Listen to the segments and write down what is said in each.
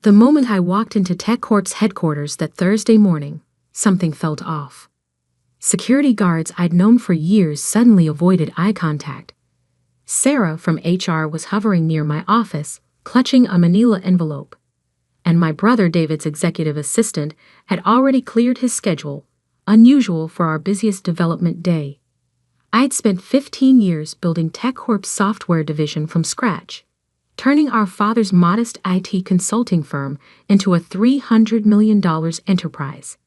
The moment I walked into TechCorp's headquarters that Thursday morning, something felt off. Security guards I'd known for years suddenly avoided eye contact. Sarah from HR was hovering near my office, clutching a manila envelope. And my brother David's executive assistant had already cleared his schedule, unusual for our busiest development day. I'd spent 15 years building TechCorp's software division from scratch, turning our father's modest IT consulting firm into a $300 million enterprise.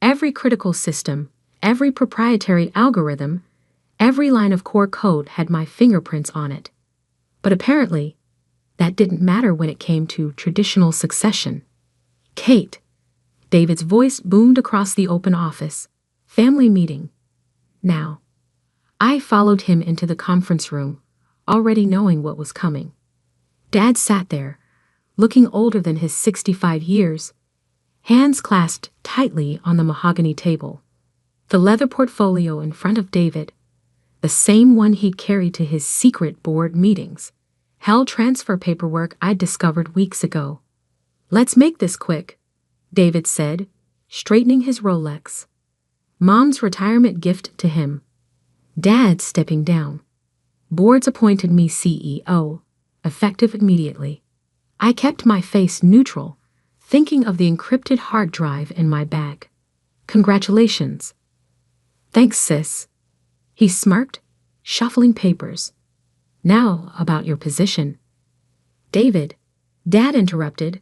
Every critical system, every proprietary algorithm, every line of core code had my fingerprints on it. But apparently, that didn't matter when it came to traditional succession. Kate. David's voice boomed across the open office. Family meeting. Now. I followed him into the conference room, already knowing what was coming. Dad sat there, looking older than his 65 years, hands clasped tightly on the mahogany table. The leather portfolio in front of David, the same one he'd carried to his secret board meetings, held transfer paperwork I'd discovered weeks ago. "Let's make this quick," David said, straightening his Rolex. Mom's retirement gift to him. Dad stepping down. Boards appointed me CEO, effective immediately. I kept my face neutral, thinking of the encrypted hard drive in my bag. "Congratulations." "Thanks, sis." He smirked, shuffling papers. "Now about your position." "David," Dad interrupted,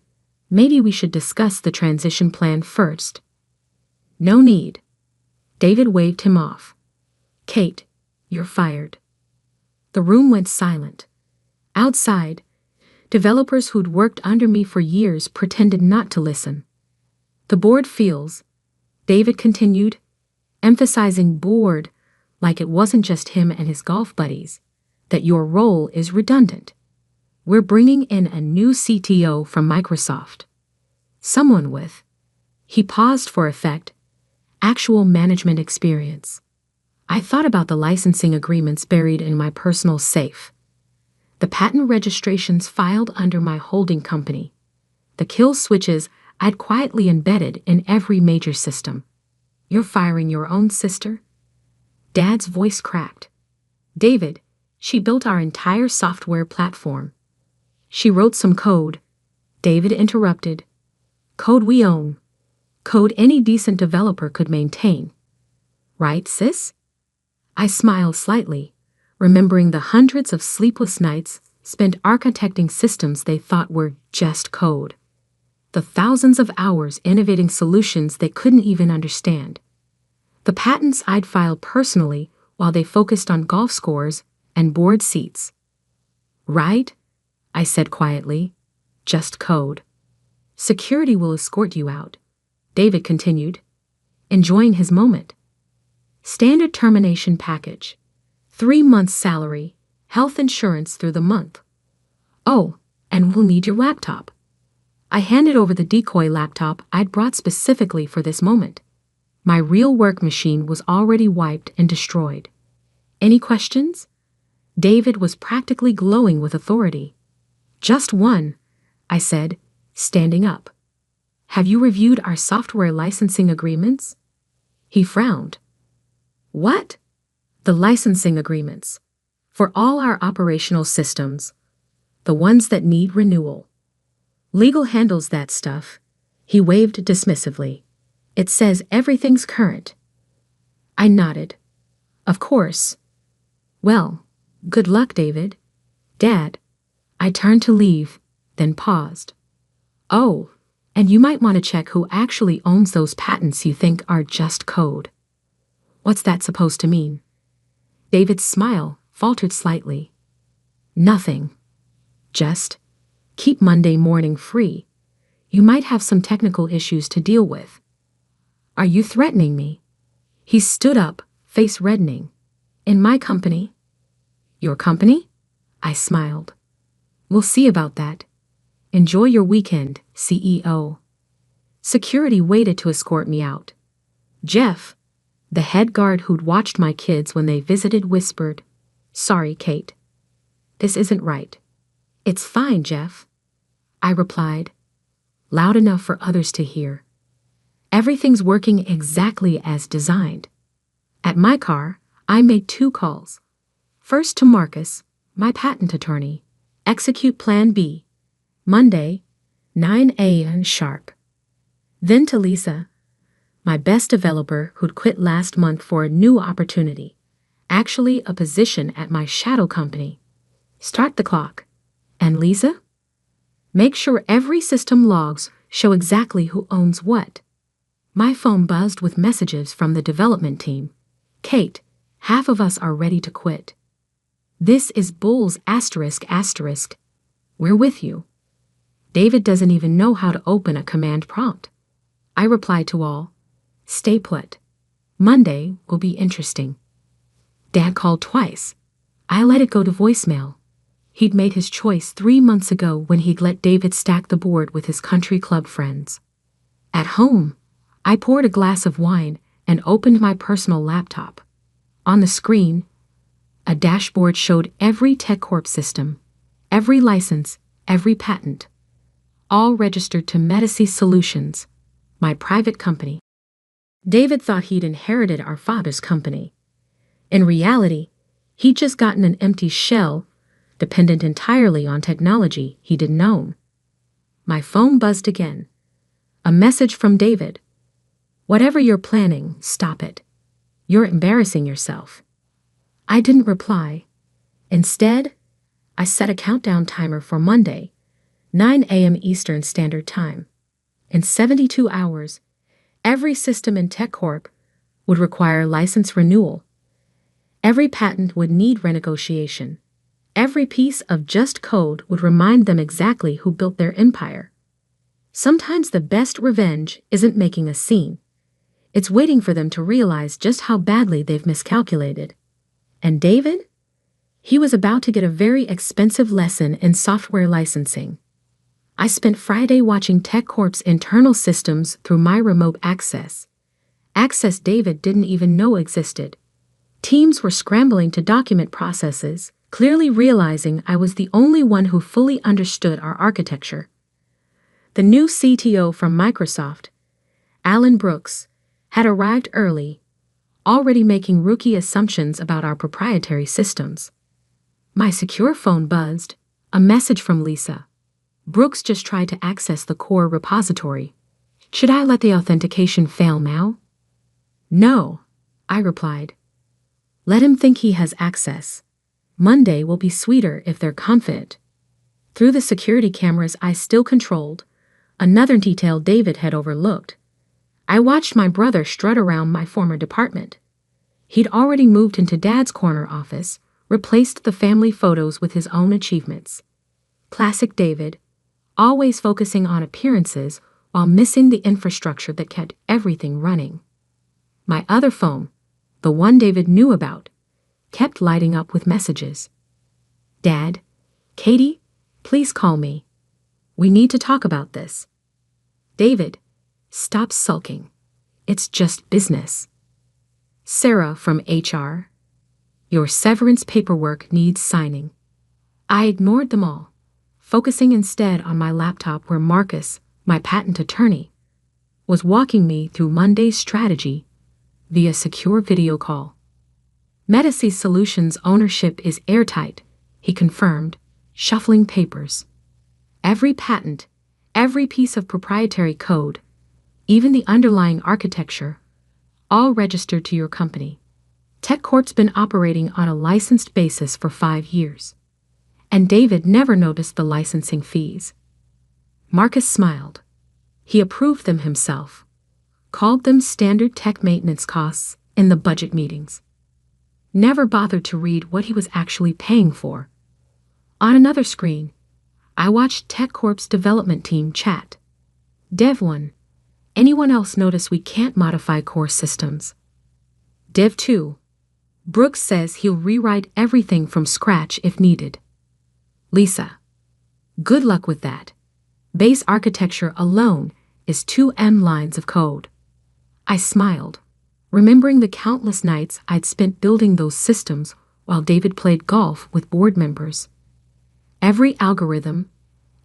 "maybe we should discuss the transition plan first." "No need." David waved him off. "Kate, you're fired." The room went silent. Outside, developers who'd worked under me for years pretended not to listen. "The board feels," David continued, emphasizing board like it wasn't just him and his golf buddies, "that your role is redundant. We're bringing in a new CTO from Microsoft. Someone with," he paused for effect, "actual management experience." I thought about the licensing agreements buried in my personal safe, the patent registrations filed under my holding company, the kill switches I'd quietly embedded in every major system. "You're firing your own sister?" Dad's voice cracked. "David, she built our entire software platform." "She wrote some code," David interrupted. "Code we own. Code any decent developer could maintain. Right, sis?" I smiled slightly, remembering the hundreds of sleepless nights spent architecting systems they thought were just code. The thousands of hours innovating solutions they couldn't even understand. The patents I'd filed personally while they focused on golf scores and board seats. "Right?" I said quietly. "Just code. Security will escort you out," David continued, enjoying his moment. "Standard termination package. 3 months' salary, health insurance through the month. Oh, and we'll need your laptop." I handed over the decoy laptop I'd brought specifically for this moment. My real work machine was already wiped and destroyed. "Any questions?" David was practically glowing with authority. "Just one," I said, standing up. "Have you reviewed our software licensing agreements?" He frowned. "What?" "The licensing agreements. For all our operational systems. The ones that need renewal. Legal handles that stuff." He waved dismissively. "It says everything's current." I nodded. "Of course." "Well, good luck, David." "Dad." I turned to leave, then paused. "Oh, and you might want to check who actually owns those patents you think are just code." "What's that supposed to mean?" David's smile faltered slightly. "Nothing. Just keep Monday morning free. You might have some technical issues to deal with." "Are you threatening me?" He stood up, face reddening. "In my company?" "Your company?" I smiled. "We'll see about that. Enjoy your weekend, CEO." Security waited to escort me out. Jeff, the head guard who'd watched my kids when they visited, whispered, "Sorry, Kate. This isn't right." "It's fine, Jeff," I replied, loud enough for others to hear. Everything's working exactly as designed. At my car, I made 2 calls. First to Marcus, my patent attorney. Execute Plan B. Monday, 9 a.m. sharp. Then to Lisa, my best developer who'd quit last month for a new opportunity. Actually, a position at my shadow company. Start the clock. And Lisa? Make sure every system logs show exactly who owns what. My phone buzzed with messages from the development team. Kate, half of us are ready to quit. This is Bull's ***. We're with you. David doesn't even know how to open a command prompt. I replied to all. Stay put. Monday will be interesting. Dad called twice. I let it go to voicemail. He'd made his choice 3 months ago when he'd let David stack the board with his country club friends. At home, I poured a glass of wine and opened my personal laptop. On the screen, a dashboard showed every TechCorp system, every license, every patent, all registered to Medici Solutions, my private company. David thought he'd inherited our father's company. In reality, he'd just gotten an empty shell, dependent entirely on technology he didn't own. My phone buzzed again. A message from David. Whatever you're planning, stop it. You're embarrassing yourself. I didn't reply. Instead, I set a countdown timer for Monday, 9 a.m. Eastern Standard Time. In 72 hours, every system in TechCorp would require license renewal. Every patent would need renegotiation. Every piece of just code would remind them exactly who built their empire. Sometimes the best revenge isn't making a scene. It's waiting for them to realize just how badly they've miscalculated. And David? He was about to get a very expensive lesson in software licensing. I spent Friday watching TechCorp's internal systems through my remote access. Access David didn't even know existed. Teams were scrambling to document processes, clearly realizing I was the only one who fully understood our architecture. The new CTO from Microsoft, Alan Brooks, had arrived early, already making rookie assumptions about our proprietary systems. My secure phone buzzed, a message from Lisa. Brooks just tried to access the core repository. Should I let the authentication fail now? No, I replied. Let him think he has access. Monday will be sweeter if they're confident. Through the security cameras I still controlled, another detail David had overlooked. I watched my brother strut around my former department. He'd already moved into Dad's corner office, replaced the family photos with his own achievements. Classic David, always focusing on appearances while missing the infrastructure that kept everything running. My other phone, the one David knew about, kept lighting up with messages. Dad, Katie, please call me. We need to talk about this. David, stop sulking. It's just business. Sarah from HR. Your severance paperwork needs signing. I ignored them all, focusing instead on my laptop where Marcus, my patent attorney, was walking me through Monday's strategy via secure video call. Medici Solutions ownership is airtight, he confirmed, shuffling papers. Every patent, every piece of proprietary code, even the underlying architecture, all registered to your company. TechCorp's been operating on a licensed basis for 5 years. And David never noticed the licensing fees. Marcus smiled. He approved them himself, called them standard tech maintenance costs in the budget meetings. Never bothered to read what he was actually paying for. On another screen, I watched TechCorp's development team chat. Dev 1. Anyone else notice we can't modify core systems? Dev 2. Brooks says he'll rewrite everything from scratch if needed. Lisa. Good luck with that. Base architecture alone is 2M lines of code. I smiled, remembering the countless nights I'd spent building those systems while David played golf with board members. Every algorithm,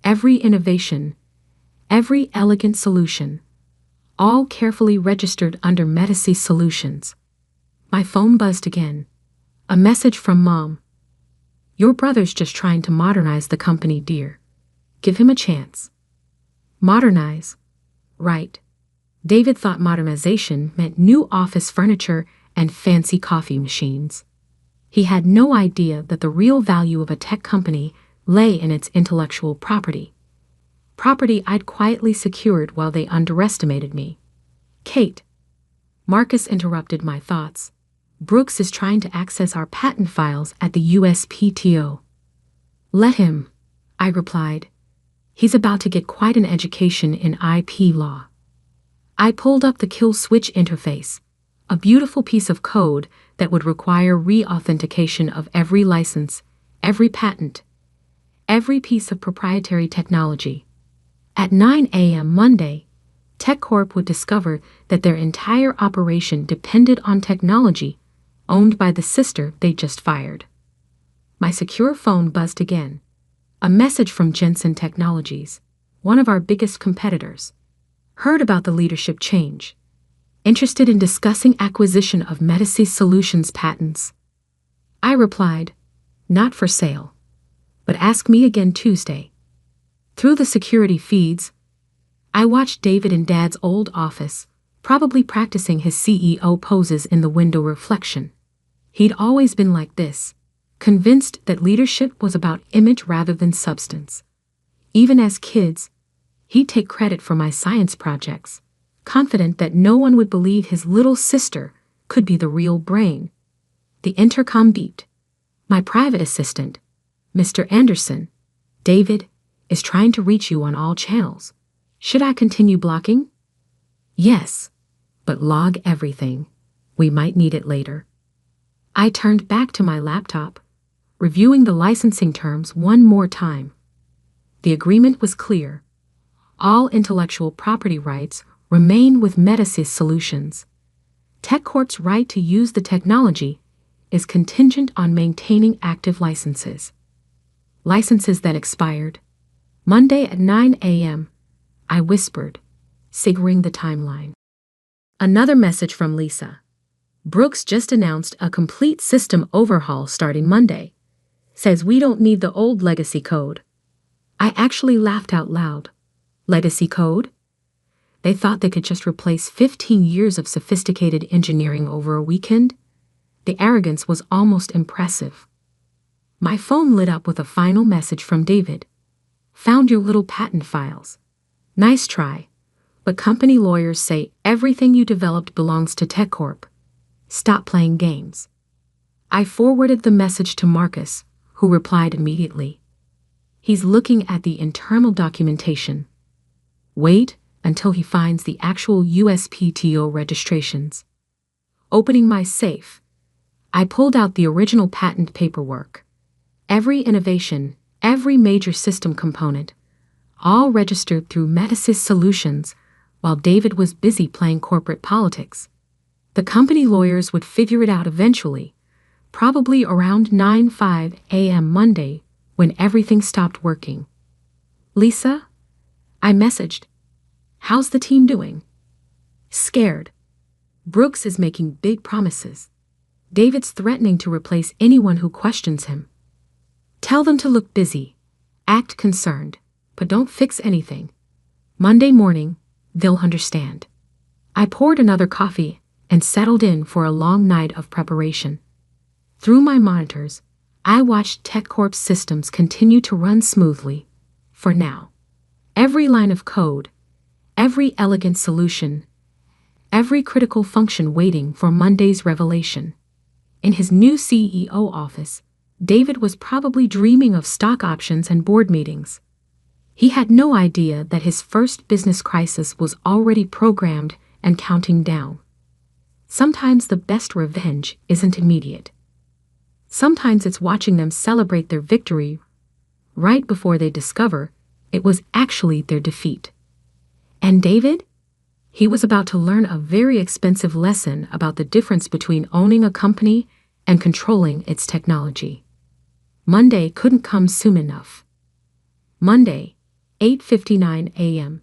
every innovation, every elegant solution, all carefully registered under Medici Solutions. My phone buzzed again. A message from Mom. Your brother's just trying to modernize the company, dear. Give him a chance. Modernize? Right. David thought modernization meant new office furniture and fancy coffee machines. He had no idea that the real value of a tech company lay in its intellectual property. Property I'd quietly secured while they underestimated me. Kate. Marcus interrupted my thoughts. Brooks is trying to access our patent files at the USPTO. Let him, I replied. He's about to get quite an education in IP law. I pulled up the kill switch interface, a beautiful piece of code that would require re-authentication of every license, every patent, every piece of proprietary technology. At 9 a.m. Monday, TechCorp would discover that their entire operation depended on technology owned by the sister they just fired. My secure phone buzzed again. A message from Jensen Technologies, one of our biggest competitors. Heard about the leadership change. Interested in discussing acquisition of Medici Solutions patents. I replied, not for sale. But ask me again Tuesday. Through the security feeds, I watched David in Dad's old office, probably practicing his CEO poses in the window reflection. He'd always been like this, convinced that leadership was about image rather than substance. Even as kids, he'd take credit for my science projects, confident that no one would believe his little sister could be the real brain. The intercom beeped. My private assistant, Mr. Anderson, David, is trying to reach you on all channels. Should I continue blocking? Yes, but log everything. We might need it later. I turned back to my laptop, reviewing the licensing terms one more time. The agreement was clear. All intellectual property rights remain with Medici Solutions. TechCorp's right to use the technology is contingent on maintaining active licenses. Licenses that expired. Monday at 9 a.m., I whispered, signaling the timeline. Another message from Lisa. Brooks just announced a complete system overhaul starting Monday. Says we don't need the old legacy code. I actually laughed out loud. Legacy code? They thought they could just replace 15 years of sophisticated engineering over a weekend? The arrogance was almost impressive. My phone lit up with a final message from David. Found your little patent files. Nice try, but company lawyers say everything you developed belongs to TechCorp. Stop playing games. I forwarded the message to Marcus, who replied immediately. He's looking at the internal documentation. Wait until he finds the actual USPTO registrations. Opening my safe, I pulled out the original patent paperwork. Every innovation, every major system component, all registered through Medici Solutions while David was busy playing corporate politics. The company lawyers would figure it out eventually, probably around 9:05 a.m. Monday when everything stopped working. Lisa? I messaged. How's the team doing? Scared. Brooks is making big promises. David's threatening to replace anyone who questions him. Tell them to look busy, act concerned, but don't fix anything. Monday morning, they'll understand. I poured another coffee and settled in for a long night of preparation. Through my monitors, I watched TechCorp's systems continue to run smoothly. For now, every line of code, every elegant solution, every critical function waiting for Monday's revelation. In his new CEO office, David was probably dreaming of stock options and board meetings. He had no idea that his first business crisis was already programmed and counting down. Sometimes the best revenge isn't immediate. Sometimes it's watching them celebrate their victory right before they discover it was actually their defeat. And David? He was about to learn a very expensive lesson about the difference between owning a company and controlling its technology. Monday couldn't come soon enough. Monday, 8:59 a.m.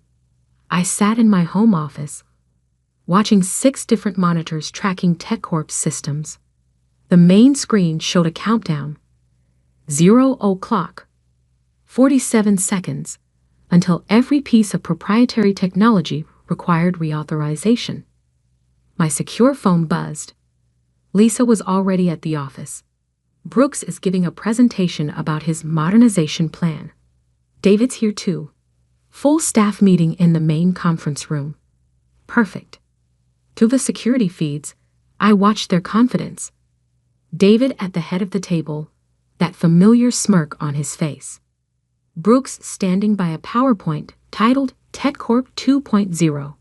I sat in my home office, watching 6 different monitors tracking TechCorp's systems. The main screen showed a countdown. 0:00, 47 seconds, until every piece of proprietary technology required reauthorization. My secure phone buzzed. Lisa was already at the office. Brooks is giving a presentation about his modernization plan. David's here too. Full staff meeting in the main conference room. Perfect. Through the security feeds, I watched their confidence. David at the head of the table, that familiar smirk on his face. Brooks standing by a PowerPoint titled TechCorp 2.0.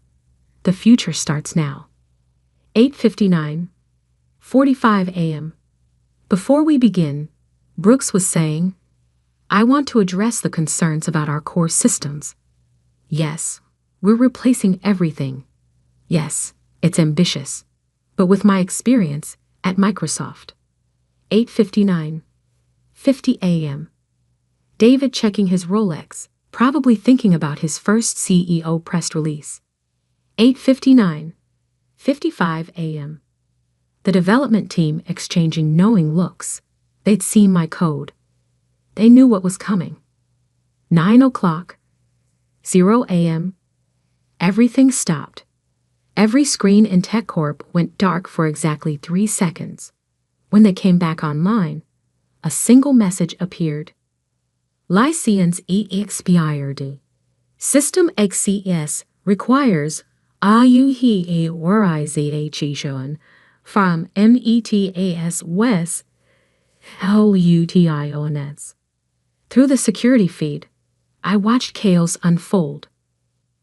The future starts now. 8:59, 45 a.m. Before we begin, Brooks was saying, I want to address the concerns about our core systems. Yes, we're replacing everything. Yes, it's ambitious. But with my experience at Microsoft. 8:59, 50 a.m. David checking his Rolex, probably thinking about his first CEO press release. 8:59, 55 a.m. The development team exchanging knowing looks. They'd seen my code. They knew what was coming. 9:00, 0 a.m. Everything stopped. Every screen in TechCorp went dark for exactly 3 seconds. When they came back online, a single message appeared. License expired. System XCS requires authorization from METAS West LUTIONS. Through the security feed, I watched chaos unfold.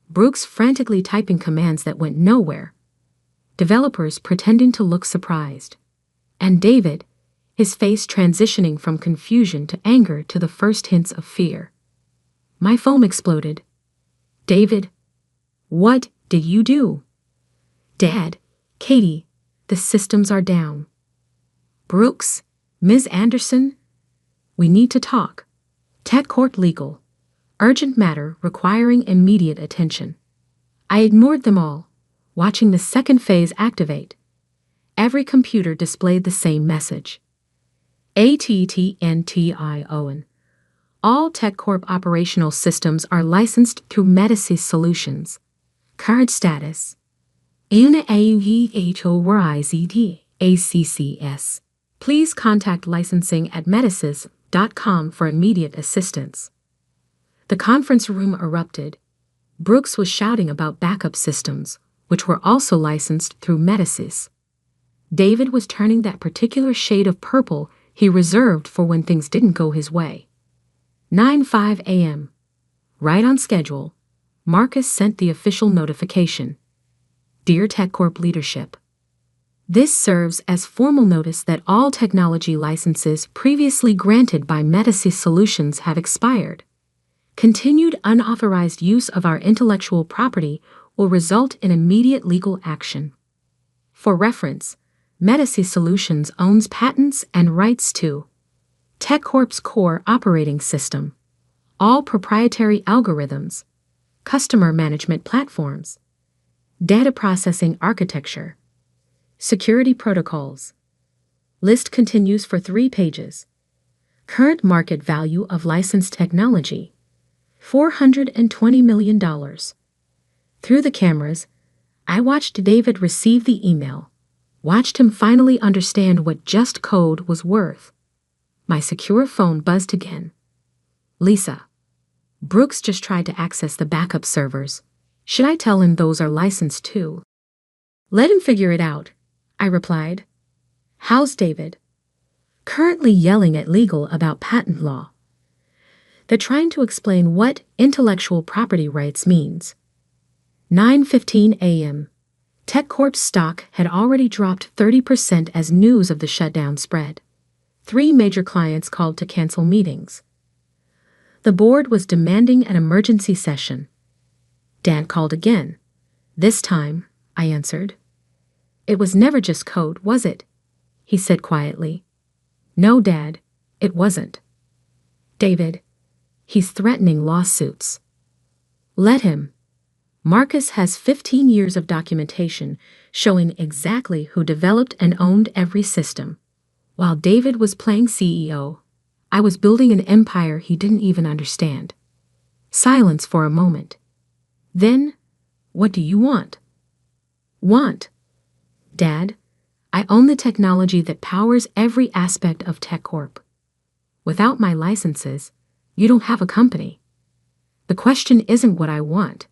Brooks frantically typing commands that went nowhere. Developers pretending to look surprised. And David, his face transitioning from confusion to anger to the first hints of fear. My phone exploded. David, what did you do? Dad, Katie, the systems are down. Brooks, Ms. Anderson, we need to talk. TechCorp legal. Urgent matter requiring immediate attention. I ignored them all, watching the second phase activate. Every computer displayed the same message. ATTNTION. All TechCorp operational systems are licensed through Metasys Solutions. Card status. ACCS. Please contact licensing at metasys.com for immediate assistance. The conference room erupted. Brooks was shouting about backup systems, which were also licensed through Metasys. David was turning that particular shade of purple he reserved for when things didn't go his way. 9:05 a.m. Right on schedule, Marcus sent the official notification. Dear TechCorp leadership, this serves as formal notice that all technology licenses previously granted by Metasys Solutions have expired. Continued unauthorized use of our intellectual property will result in immediate legal action. For reference, Metasys Solutions owns patents and rights to TechCorp's core operating system, all proprietary algorithms, customer management platforms, data processing architecture, security protocols. List continues for 3 pages. Current market value of licensed technology, $420 million. Through the cameras, I watched David receive the email, watched him finally understand what just code was worth. My secure phone buzzed again. Lisa, Brooks just tried to access the backup servers. Should I tell him those are licensed too? Let him figure it out, I replied. How's David? Currently yelling at legal about patent law. They're trying to explain what intellectual property rights means. 9:15 a.m. TechCorp's stock had already dropped 30% as news of the shutdown spread. 3 major clients called to cancel meetings. The board was demanding an emergency session. Dad called again. This time, I answered. It was never just code, was it? He said quietly. No, Dad, it wasn't. David, he's threatening lawsuits. Let him. Marcus has 15 years of documentation showing exactly who developed and owned every system. While David was playing CEO, I was building an empire he didn't even understand. Silence for a moment. Then, what do you want? Want? Dad, I own the technology that powers every aspect of TechCorp. Without my licenses, you don't have a company. The question isn't what I want.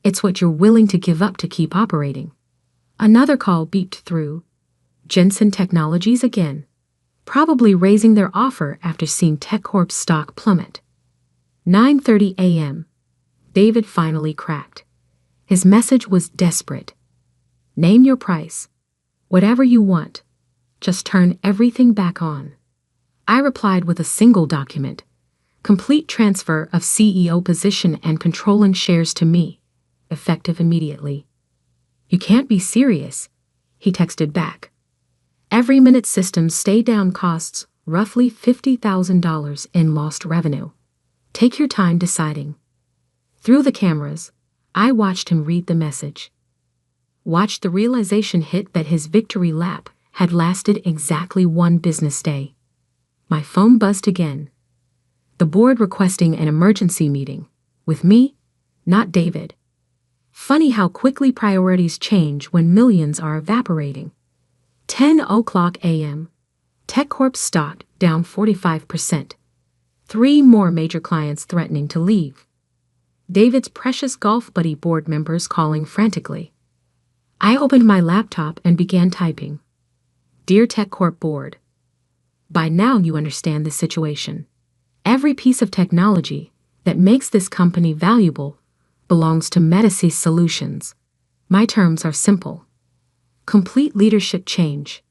It's what you're willing to give up to keep operating. Another call beeped through. Jensen Technologies again, probably raising their offer after seeing TechCorp's stock plummet. 9:30 a.m. David finally cracked. His message was desperate. Name your price. Whatever you want. Just turn everything back on. I replied with a single document. Complete transfer of CEO position and controlling shares to me. Effective immediately. You can't be serious, he texted back. Every minute systems stay down costs roughly $50,000 in lost revenue. Take your time deciding. Through the cameras, I watched him read the message. Watched the realization hit that his victory lap had lasted exactly one business day. My phone buzzed again. The board requesting an emergency meeting. With me, not David. Funny how quickly priorities change when millions are evaporating. 10:00 a.m. TechCorp stock down 45%. 3 more major clients threatening to leave. David's precious golf buddy board members calling frantically. I opened my laptop and began typing. Dear TechCorp board. By now you understand the situation. Every piece of technology that makes this company valuable belongs to Metasys Solutions. My terms are simple. Complete leadership change.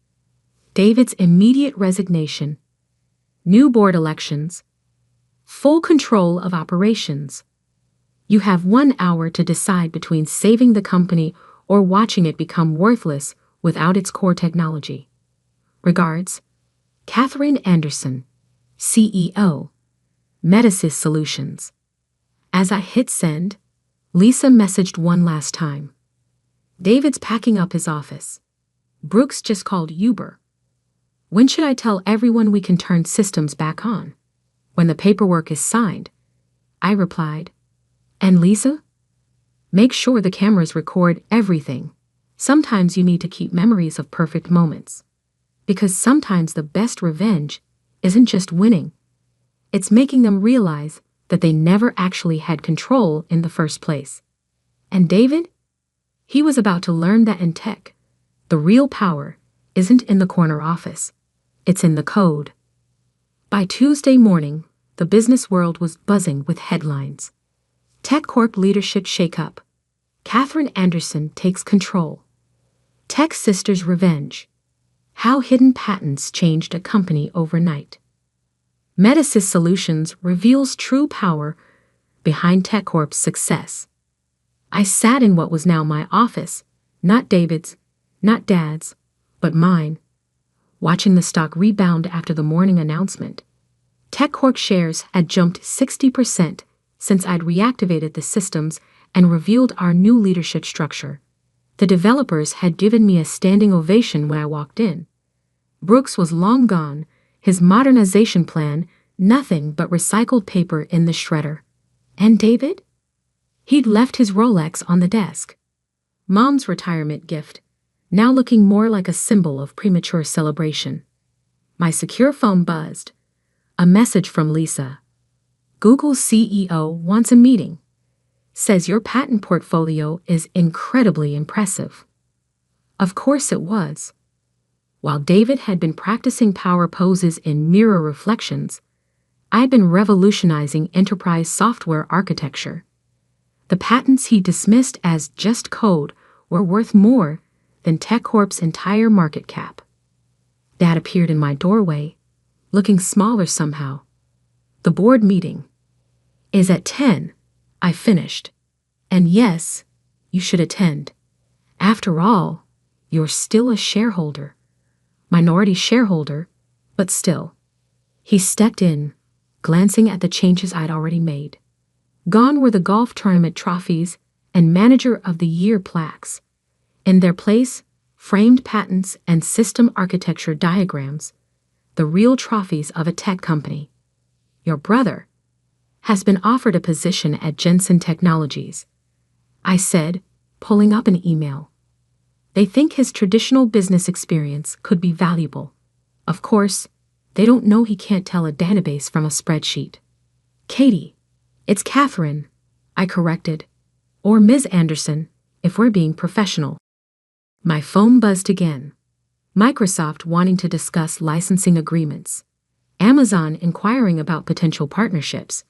David's immediate resignation. New board elections. Full control of operations. You have 1 hour to decide between saving the company or watching it become worthless without its core technology. Regards, Catherine Anderson, CEO, Metasys Solutions. As I hit send, Lisa messaged one last time. David's packing up his office. Brooks just called Uber. When should I tell everyone we can turn systems back on? When the paperwork is signed. I replied. And Lisa? Make sure the cameras record everything. Sometimes you need to keep memories of perfect moments. Because sometimes the best revenge isn't just winning. It's making them realize that they never actually had control in the first place. And David? He was about to learn that in tech, the real power isn't in the corner office. It's in the code. By Tuesday morning, the business world was buzzing with headlines. TechCorp leadership shakeup. Catherine Anderson takes control. Tech Sisters revenge. How hidden patents changed a company overnight. Metasys Solutions reveals true power behind TechCorp's success. I sat in what was now my office, not David's, not Dad's, but mine, watching the stock rebound after the morning announcement. TechCorp shares had jumped 60% since I'd reactivated the systems and revealed our new leadership structure. The developers had given me a standing ovation when I walked in. Brooks was long gone, his modernization plan nothing but recycled paper in the shredder. And David? He'd left his Rolex on the desk. Mom's retirement gift, now looking more like a symbol of premature celebration. My secure phone buzzed. A message from Lisa. Google's CEO wants a meeting. Says your patent portfolio is incredibly impressive. Of course it was. While David had been practicing power poses in mirror reflections, I'd been revolutionizing enterprise software architecture. The patents he dismissed as just code were worth more than TechCorp's entire market cap. Dad appeared in my doorway, looking smaller somehow. The board meeting is at 10, I finished. And yes, you should attend. After all, you're still a shareholder. Minority shareholder, but still. He stepped in, glancing at the changes I'd already made. Gone were the golf tournament trophies and Manager of the Year plaques. In their place, framed patents and system architecture diagrams, the real trophies of a tech company. Your brother has been offered a position at Jensen Technologies, I said, pulling up an email. They think his traditional business experience could be valuable. Of course, they don't know he can't tell a database from a spreadsheet. Katie, it's Catherine, I corrected. Or Ms. Anderson, if we're being professional. My phone buzzed again. Microsoft wanting to discuss licensing agreements. Amazon inquiring about potential partnerships.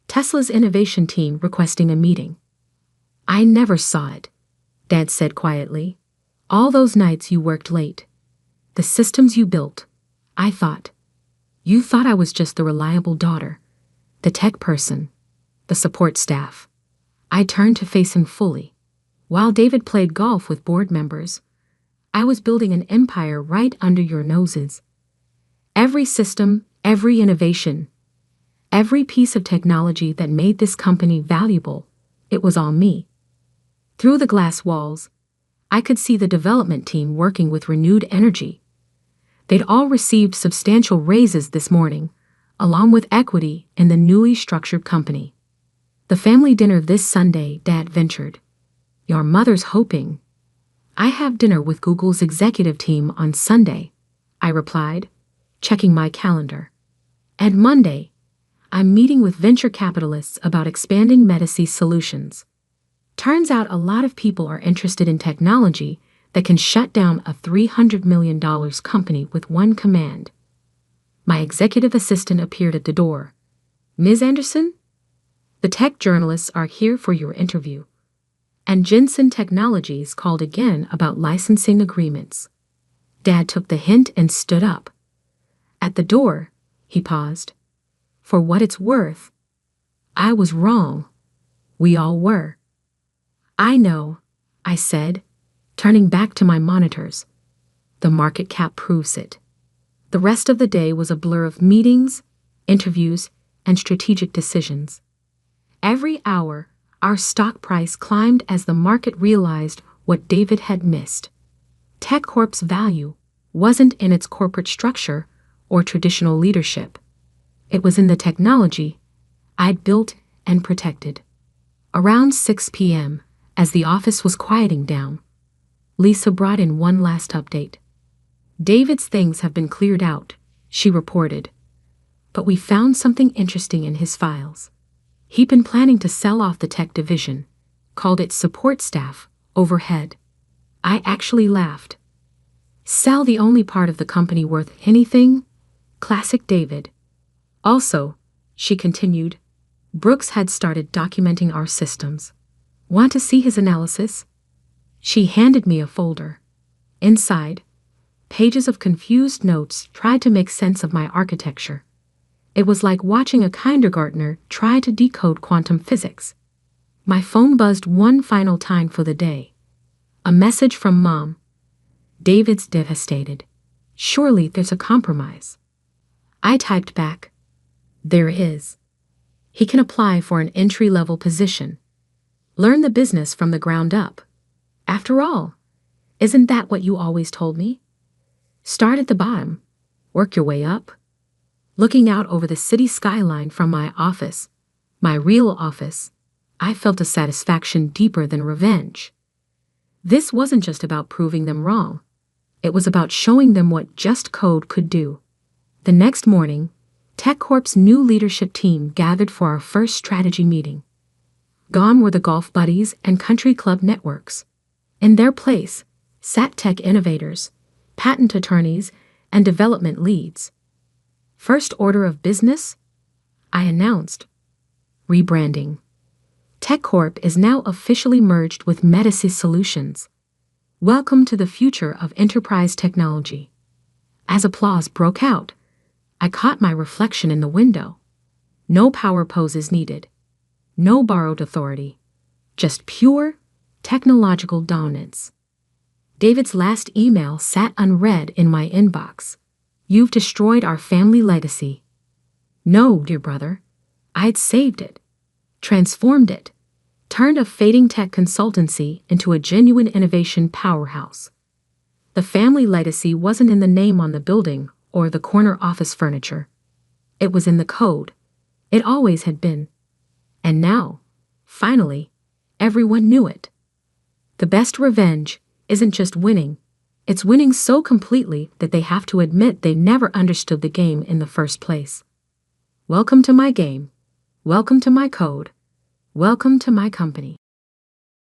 Tesla's innovation team requesting a meeting. I never saw it, Dad said quietly. All those nights you worked late. The systems you built. I thought. You thought I was just the reliable daughter. The tech person. The support staff. I turned to face him fully. While David played golf with board members, I was building an empire right under your noses. Every system, every innovation, every piece of technology that made this company valuable, it was all me. Through the glass walls, I could see the development team working with renewed energy. They'd all received substantial raises this morning, along with equity in the newly structured company. The family dinner this Sunday, Dad ventured. Your mother's hoping. I have dinner with Google's executive team on Sunday, I replied, checking my calendar. And Monday, I'm meeting with venture capitalists about expanding Medicis solutions. Turns out a lot of people are interested in technology that can shut down a $300 million company with one command. My executive assistant appeared at the door. Ms. Anderson? The tech journalists are here for your interview. And Jensen Technologies called again about licensing agreements. Dad took the hint and stood up. At the door, he paused. For what it's worth, I was wrong. We all were. I know, I said, turning back to my monitors. The market cap proves it. The rest of the day was a blur of meetings, interviews, and strategic decisions. Every hour, our stock price climbed as the market realized what David had missed. TechCorp's value wasn't in its corporate structure or traditional leadership. It was in the technology I'd built and protected. Around 6 p.m., as the office was quieting down, Lisa brought in one last update. David's things have been cleared out, she reported. But we found something interesting in his files. He'd been planning to sell off the tech division, called it support staff, overhead. I actually laughed. Sell the only part of the company worth anything? Classic David. Also, she continued, Brooks had started documenting our systems. Want to see his analysis? She handed me a folder. Inside, pages of confused notes tried to make sense of my architecture. It was like watching a kindergartner try to decode quantum physics. My phone buzzed one final time for the day. A message from Mom. David's devastated. Surely there's a compromise. I typed back. There is. He can apply for an entry-level position. Learn the business from the ground up. After all, isn't that what you always told me? Start at the bottom. Work your way up. Looking out over the city skyline from my office, my real office, I felt a satisfaction deeper than revenge. This wasn't just about proving them wrong. It was about showing them what just code could do. The next morning, TechCorp's new leadership team gathered for our first strategy meeting. Gone were the golf buddies and country club networks. In their place sat tech innovators, patent attorneys, and development leads. First order of business? I announced. Rebranding. TechCorp is now officially merged with Medicis Solutions. Welcome to the future of enterprise technology. As applause broke out, I caught my reflection in the window. No power poses needed. No borrowed authority. Just pure, technological dominance. David's last email sat unread in my inbox. You've destroyed our family legacy. No, dear brother. I'd saved it. Transformed it. turned a fading tech consultancy into a genuine innovation powerhouse. The family legacy wasn't in the name on the building or the corner office furniture. It was in the code. It always had been. And now, finally, everyone knew it. The best revenge isn't just winning. It's winning so completely that they have to admit they never understood the game in the first place. Welcome to my game. Welcome to my code. Welcome to my company.